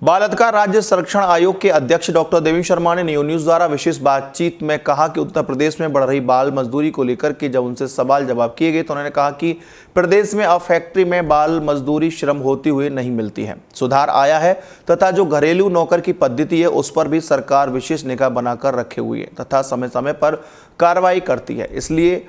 बाल अधिकार राज्य संरक्षण आयोग के अध्यक्ष डॉक्टर देवेंद्र शर्मा ने न्यू न्यूज द्वारा विशेष बातचीत में कहा कि उत्तर प्रदेश में बढ़ रही बाल मजदूरी को लेकर के जब उनसे सवाल जवाब किए गए तो उन्होंने कहा कि प्रदेश में अब फैक्ट्री में बाल मजदूरी श्रम होती हुई नहीं मिलती है, सुधार आया है तथा जो घरेलू नौकर की पद्धति है उस पर भी सरकार विशेष निगाह बनाकर रखे हुई है तथा समय समय पर कार्रवाई करती है। इसलिए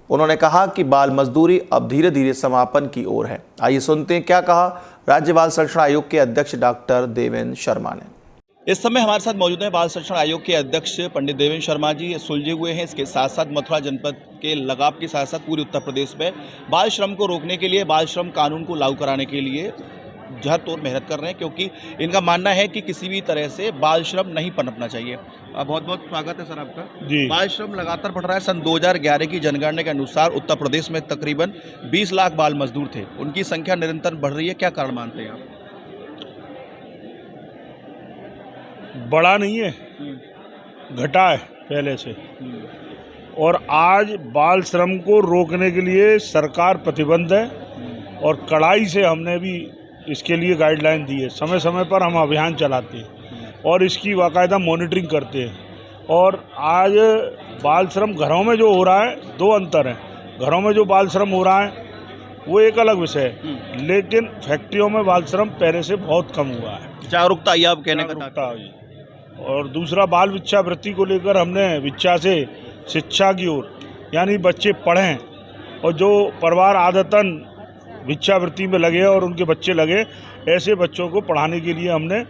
उन्होंने कहा कि बाल मजदूरी अब धीरे धीरे समापन की ओर है। आइए सुनते हैं क्या कहा राज्य बाल संरक्षण आयोग के अध्यक्ष डॉक्टर देवेंद्र शर्मा ने। इस समय हमारे साथ मौजूद हैं बाल संरक्षण आयोग के अध्यक्ष पंडित देवेंद्र शर्मा जी। सुलझे हुए हैं, इसके साथ साथ मथुरा जनपद के लगाव के साथ साथ पूरे उत्तर प्रदेश में बाल श्रम को रोकने के लिए, बाल श्रम कानून को लागू कराने के लिए जहर तोड़ मेहनत कर रहे हैं, क्योंकि इनका मानना है कि किसी भी तरह से बाल श्रम नहीं पनपना चाहिए। बहुत बहुत स्वागत है सर आपका जी। बाल श्रम लगातार बढ़ रहा है। सन 2011 की जनगणना के अनुसार उत्तर प्रदेश में तकरीबन 20 लाख बाल मजदूर थे, उनकी संख्या निरंतर बढ़ रही है। क्या कारण मानते हैं आप? बढ़ा नहीं है, घटा है पहले से। और आज बाल श्रम को रोकने के लिए सरकार प्रतिबद्ध है और कड़ाई से हमने भी इसके लिए गाइडलाइन दी है। समय समय पर हम अभियान चलाते हैं और इसकी बाकायदा मॉनिटरिंग करते हैं। और आज बाल श्रम घरों में जो हो रहा है, दो अंतर हैं। घरों में जो बाल श्रम हो रहा है वो एक अलग विषय है, लेकिन फैक्ट्रियों में बाल श्रम पहले से बहुत कम हुआ है। जागरूकता ये आप कहने का। और दूसरा, बाल विच्छावृत्ति को लेकर हमने विच्छा से शिक्षा की ओर, यानी बच्चे पढ़ें, और जो परिवार आदतन भिक्षावृत्ति में लगे और उनके बच्चे लगे, ऐसे बच्चों को पढ़ाने के लिए हमने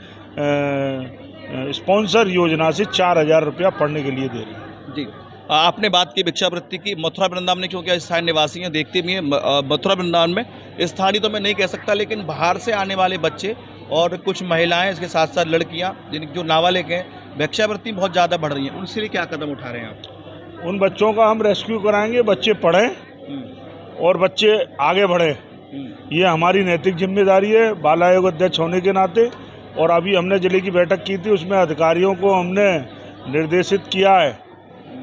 स्पॉन्सर योजना से 4,000 रुपया पढ़ने के लिए दे रहे हैं जी। आपने बात की भिक्षावृत्ति की। मथुरा वृंदावन में, क्योंकि स्थानीय निवासी हैं, देखते भी हैं, मथुरा वृंदावन में स्थानीय तो मैं नहीं कह सकता, लेकिन बाहर से आने वाले बच्चे और कुछ महिलाएं, इसके साथ साथ लड़कियां जो नाबालिग हैं, भिक्षावृत्ति बहुत ज़्यादा बढ़ रही हैं। उनके लिए क्या कदम उठा रहे हैं आप? उन बच्चों का हम रेस्क्यू कराएंगे, बच्चे पढ़ें और बच्चे आगे बढ़े। ये हमारी नैतिक जिम्मेदारी है बाल आयोग अध्यक्ष होने के नाते। और अभी हमने जिले की बैठक की थी, उसमें अधिकारियों को हमने निर्देशित किया है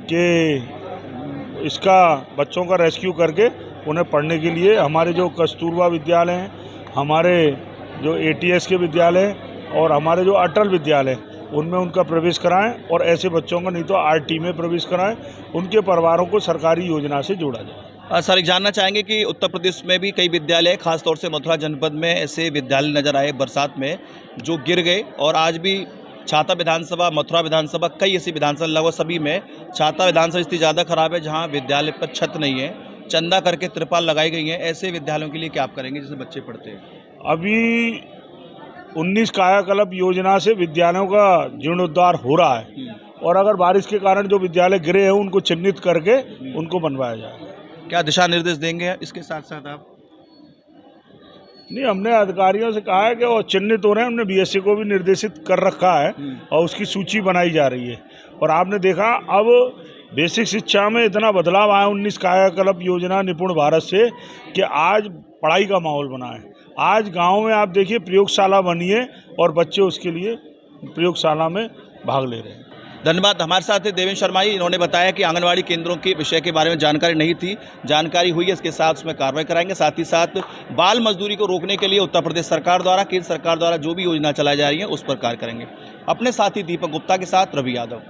कि इसका बच्चों का रेस्क्यू करके उन्हें पढ़ने के लिए हमारे जो कस्तूरबा विद्यालय हैं, हमारे जो ATS के विद्यालय हैं और हमारे जो अटल विद्यालय, उनमें उनका प्रवेश कराएं। और ऐसे बच्चों का नहीं तो RT में प्रवेश कराएं, उनके परिवारों को सरकारी योजना से जोड़ा जाए। सर, जानना चाहेंगे कि उत्तर प्रदेश में भी कई विद्यालय, खासतौर से मथुरा जनपद में ऐसे विद्यालय नजर आए बरसात में जो गिर गए, और आज भी छाता विधानसभा, मथुरा विधानसभा, कई ऐसी विधानसभा लगभग सभी में छाता विधानसभा स्थिति ज़्यादा खराब है, जहां विद्यालय पर छत नहीं है, चंदा करके त्रिपाल लगाई गई है। ऐसे विद्यालयों के लिए क्या आप करेंगे जिससे बच्चे पढ़ते हैं? अभी 19 कायाकल्प योजना से विद्यालयों का जीर्णोद्धार हो रहा है, और अगर बारिश के कारण जो विद्यालय गिरे हैं उनको चिन्हित करके उनको बनवाया जाएगा। क्या दिशा निर्देश देंगे इसके साथ साथ आप? नहीं, हमने अधिकारियों से कहा है कि वो चिन्हित हो रहे हैं। हमने BSC को भी निर्देशित कर रखा है और उसकी सूची बनाई जा रही है। और आपने देखा, अब बेसिक शिक्षा में इतना बदलाव आया 19 कायाकल्प योजना निपुण भारत से, कि आज पढ़ाई का माहौल बना है। आज गाँव में आप देखिए प्रयोगशाला बनी है और बच्चे उसके लिए प्रयोगशाला में भाग ले रहे हैं। धन्यवाद। हमारे साथ देवेंद्र शर्मा जी, इन्होंने बताया कि आंगनवाड़ी केंद्रों के विषय के बारे में जानकारी नहीं थी, जानकारी हुई है, इसके साथ उसमें कार्रवाई कराएंगे। साथ ही साथ बाल मजदूरी को रोकने के लिए उत्तर प्रदेश सरकार द्वारा, केंद्र सरकार द्वारा जो भी योजना चलाई जा रही है उस पर कार्य करेंगे। अपने साथी दीपक गुप्ता के साथ रवि यादव।